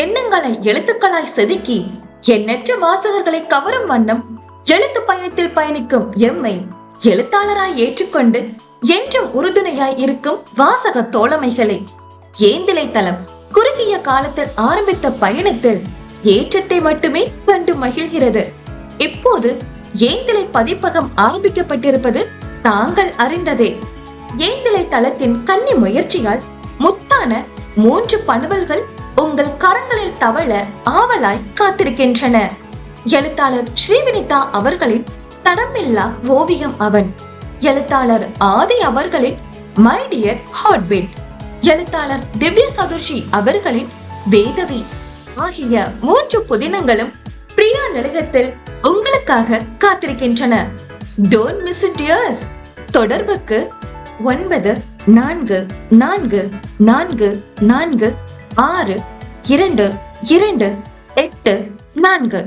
எண்ணங்களை எழுத்துக்களாய் செதுக்கி எண்ணற்ற வாசகர்களை கவரும் வண்ணம் எழுத்து பயணத்தில் பயணிக்கும் எம்மை எழுத்தாளராய் ஏற்றுக்கொண்டு என்றும் உறுதுணையாய் இருக்கும் வாசக தோழமைகளை ஏந்திழை தளம் குறுகிய காலத்தில் ஆரம்பித்த பயணத்தில் ஏற்றத்தை மட்டுமே கண்டு மகிழ்கிறது. இப்போது ஏந்திழை பதிப்பகம் ஆரம்பிக்கப்பட்டிருப்பது தாங்கள் அறிந்ததே. ஏந்திழை தளத்தின் கன்னி முயற்சியால் முத்தான 3 பணுவல்கள் உங்கள் கரங்களில் தவழ ஆவலாய் காத்திருக்கின்றன. எழுத்தாளர் ஸ்ரீவினிதா அவர்களின் தடமில்லா ஓவியம் அவன், எழுத்தாளர் ஆதி அவர்களின் மை டியர் ஹார்ட்பீட், எழுத்தாளர் திவ்ய சதுர்ஷி அவர்களின் வேதவி ஆகிய 3 புதினங்களும் பிரியா நடிகத்தில் உங்களுக்காக காத்திருக்கின்றன. Don't miss it dears. தொடர்புக்கு 9444462228.